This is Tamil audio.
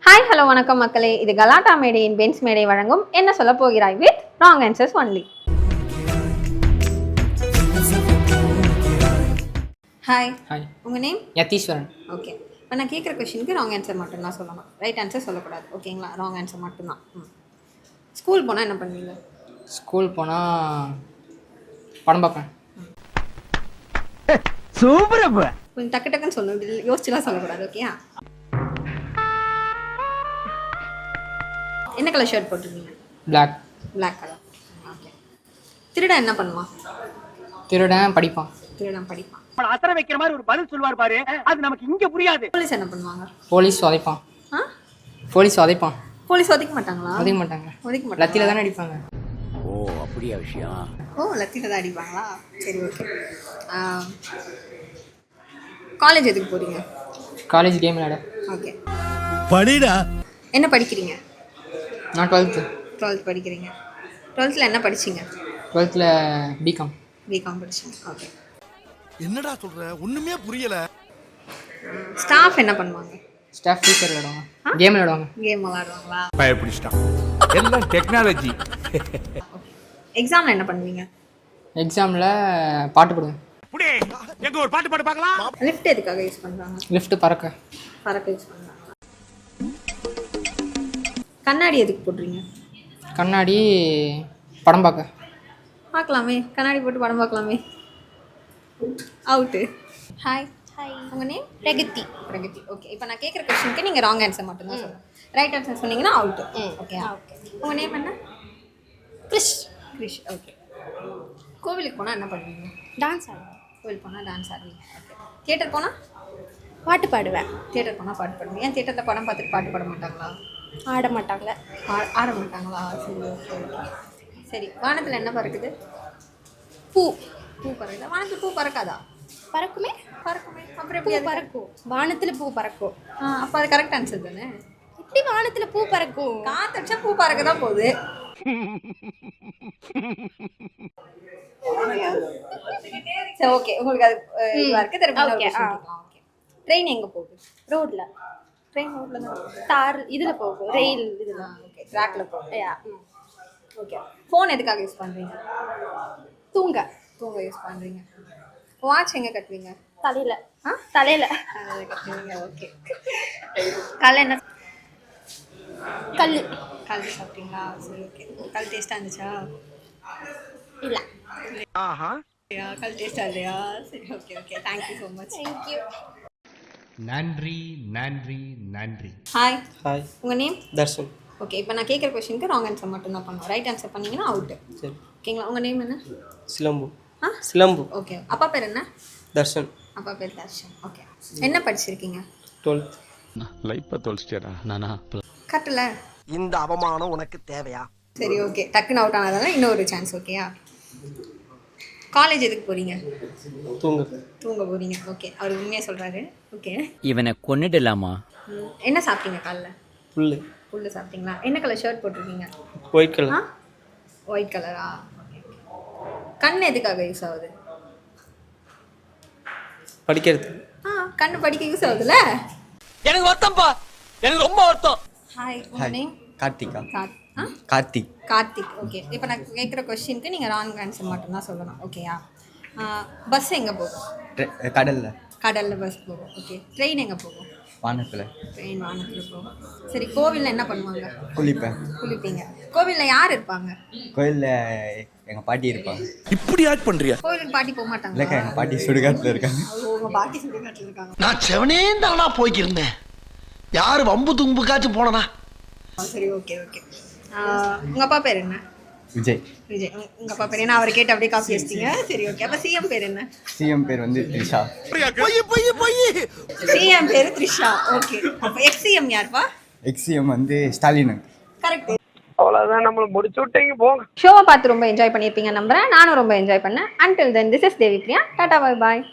ஹாய் ஹலோ வணக்கம் மக்களே, இது கலாட்டா மேடையின் பென்ஸ் மேடை வழங்கும் என்ன சொல்ல போகிறாய் with wrong answers only. Hi hi, உங்கள் நேம்? யதீஸ்வரன். ஓகே, இப்போ நான் கேட்குற கொஷினுக்கு ராங் ஆன்சர் மட்டும்தான் சொல்லணும், ரைட் ஆன்சர் சொல்லக்கூடாது. ஓகேங்களா? ராங் ஆன்சர் மட்டும்தான். ஸ்கூல் போனால் என்ன பண்ணுவீங்க? ஸ்கூல் போனால் படம் பார்ப்பேன். சூப்பர். கொஞ்சம் டக்கு டக்குன்னு சொல்லணும், யோசிச்சுலாம் சொல்லக்கூடாது. ஓகே, என்ன கலர் ஷர்ட் போட்டிருக்கீங்க? பிளாக். Black colour. ஓகே. திருடன் என்ன பண்ணுவான்? திருடன் படிப்பான். திருடன் படிப்பான். அத்தர வைக்கிற மாதிரி ஒரு பதில் சொல்வார் பாரு, அது நமக்கு இங்க புரியாது. போலீஸ் என்ன பண்ணுவாங்க? போலீஸ் உதைப்பான். போலீஸ் உதைப்பான். போலீஸ் உதைக்க மாட்டாங்களா? உதைக்க மாட்டாங்க. உதைக்க மாட்டாங்க. லத்தியில தானே அடிப்பாங்க. ஓ, அப்படியா விஷயம்? ஓ, லத்தியில தான் அடிப்பாங்களா? சரி, ஓகே. காலேஜ் எதுக்கு போறீங்க? காலேஜ் கேம் விளையாட. ஓகே. படிடா. என்ன படிக்கிறீங்க? நான் 12th. 12th படிக்கிறீங்க. 12th என்ன படிச்சீங்க? 12th BCom. பிகாம் படிச்சீங்க. ஓகே. என்னடா சொல்ற? ஒண்ணுமே புரியல. ஸ்டாஃப் என்ன பண்ணுவாங்க? ஸ்டாஃப் டீச்சர் விளையாடுவாங்க. கேம் விளையாடுவாங்க. கேம் விளையாடுவாங்களா? பயப்பிடிச்சிட்டான். எல்லாம் டெக்னாலஜி. எக்ஸாம்ல என்ன பண்ணுவீங்க? எக்ஸாமில் பாட்டு போடுவேன். எங்க ஒரு பாட்டு பாடு பார்க்கலாம். லிஃப்ட் எதுக்காக யூஸ் பண்றாங்க? லிஃப்ட் பறக்க. பறக்க யூஸ் பண்றாங்க. கண்ணாடி எதுக்கு போடுறீங்க? கண்ணாடி படம் பார்க்க. பார்க்கலாமே, கண்ணாடி போட்டு படம் பார்க்கலாமே. அவுட்டு. ஹாய். ஹாய், உங்கள் நேம்? பிரகதி. பிரகதி. ஓகே, இப்போ நான் கேட்குற கொஸ்டினுக்கு நீங்கள் ராங் ஆன்சர் மட்டும்தான் சொல்லணும். ரைட் ஆன்சர் சொன்னீங்கன்னா அவுட்டு. ஓகே. ஓகே. உங்கள் நேம் என்ன? கிரிஷ். கிரிஷ். ஓகே. கோவிலுக்கு போனால் என்ன பண்ணுவீங்க? டான்ஸ் ஆடுவேன். கோவில் போனால் டான்ஸ் ஆடுவீங்க. ஓகே. தியேட்டர் போனால் பாட்டு பாடுவேன். தியேட்டர் போனால் பாட்டு பாடுவீங்க. ஏன் தியேட்டரில் படம் பார்த்துட்டு பாட்டு பாட மாட்டாங்களா? ஆட மாட்டாங்க. ஆட மாட்டாங்களா? சரி, ஓகே. சரி, வானத்தில் என்ன பறக்குது? பூ. பூ பறக்குதா? வானத்தில் பூ பறக்காதா? பறக்குமே. பறக்குமே. அப்புறம் பூ எப்படி பறக்கும். வானத்துல பூ பறக்கும். அப்போ அது கரெக்ட் ஆன்சர் தானே? எப்படி வானத்துல பூ பறக்கும்? காத்தடிச்சா பூ பறக்க தான் போகுது. சரி, ஓகே. உங்களுக்கு அது இதுவா இருக்கு. திரும்ப ஓகே. ஓகே. ட்ரெயின் எங்க போகுது? ரோட்ல. ட்ரெயின் ரோட்ல தான் போகுது. தார் இதுல போகும். ரயில் இதுல. ஓகே. ட்ராக்ல போகுது. யா. ஓகே. ஃபோன் எதுக்காக யூஸ் பண்றீங்க? தூங்க. தூங்க யூஸ் பண்றீங்க. வாட்ச் எங்க கட்டுவீங்க? தலையில. தலையில. அதை கட்டுவீங்க. ஓகே. காலைல என்ன? கல்லு. கல் சாப்பிட்டீங்களா? சரி, ஓகே. கல் டேஸ்டா இருந்துச்சா? இல்ல. ஆஹா. கல் டேஸ்டா இல்லையா? சரி, okay. Okay, thank you so much. Thank you. நன்றி நன்றி நன்றி. ஹாய். ஹாய், உங்கள் நேம்? தர்ஷன். ஓகே, இப்போ நான் கேட்குற கொஸ்டினுக்கு ராங் ஆன்சர் மட்டும்தான் பண்ணணும். ரைட் ஆன்சர் பண்ணீங்கன்னா அவுட்டு. சரி. ஓகேங்களா? உங்கள் நேம் என்ன? சிலம்பு. ஆ, சிலம்பு. ஓகே. அப்பா பேர் என்ன? தர்ஷன். அப்பா பேர் தர்ஷன். ஓகே. என்ன படிச்சிருக்கீங்க? 12th. லைஃப்பை தொலைச்சிட்டேடா நானா. கட்டல. இந்த அவமானம் உனக்கு தேவையா? சரி, ஓகே. டக்குன்னு அவுட் ஆனதால இன்னொரு சான்ஸ். ஓகேயா? காலேஜ் எதுக்கு போறீங்க? தூங்க. தூங்க போறீங்க. ஓகே. அவர் உண்மையாக சொல்கிறாரு. ஓகே. இவனை கொன்னிடலாமா? என்ன சாப்பிட்டீங்க காலைல? புல்லு. புல்லு சாப்பிட்டீங்களா? என்ன கலர் ஷர்ட் போட்டிருக்கீங்க? White colour. ஒயிட் கலரா? கண் எதுக்காக யூஸ் ஆகுது? படிக்கிறது. கண்ணு படிக்க யூஸ் ஆகுதுல்ல? எனக்கு வருத்தம்ப்பா, எனக்கு ரொம்ப வருத்தம். ஹாய், உங்கள் நேம்? கார்த்திகா. கார்த்திக். கார்த்திக். ஓகே. இப்போ நான் கேட்குற கொஸ்டினுக்கு நீங்கள் ராங் ஆன்சர் மட்டும்தான் சொல்லணும். ஓகேயா? பஸ் எங்கே போகும்? கடல்ல. கடலில் பஸ் போகும். ஓகே. ட்ரெயின் எங்கே போகும்? வானத்துல. ட்ரெயின் வானத்தில் போகும். சரி, கோவிலில் என்ன பண்ணுவாங்க? குளிப்பேன். குளிப்பீங்க. கோவிலில் யார் இருப்பாங்க? கோயில்ல எங்க பாட்டி இருப்பாங்க. இப்படி ஆக்ட் பண்றியா? கோவிலுக்கு பாட்டி போக மாட்டாங்க. இல்லக்கா, எங்க பாட்டி சுடுகாட்டுல இருக்காங்க. உங்க பாட்டி சுடுகாட்டில் இருக்காங்க. நான் செவனே தானா போய்க்கிருந்தேன். யாரு வம்பு தும்புக்காச்சும் போனனா? சரி, ஓகே. ஓகே. உங்கள் அப்பா பேர் என்ன? விஜய். விஜய். உங்கள் அப்பா பேர் என்ன? அவரை கேட்டு அப்படியே காப்பி வச்சிட்டீங்க. சரி, ஓகே. அப்போ சிஎம் பேர் என்ன? சிஎம் பேர் வந்து த்ரிஷா. சிஎம் பேர் த்ரிஷா. ஓகே. அப்போ எக்ஸிஎம் யார்ப்பா? எக்ஸிஎம் வந்து ஸ்டாலின். கரெக்ட். அவ்வளவுதான், நம்மள முடிச்சு விட்டீங்க போங்க. ஷோவை பார்த்து ரொம்ப என்ஜாய் பண்ணியிருப்பீங்க நம்புறேன். நானும் ரொம்ப என்ஜாய் பண்ணேன். Until then, this is Devi Priya. Tata, bye bye.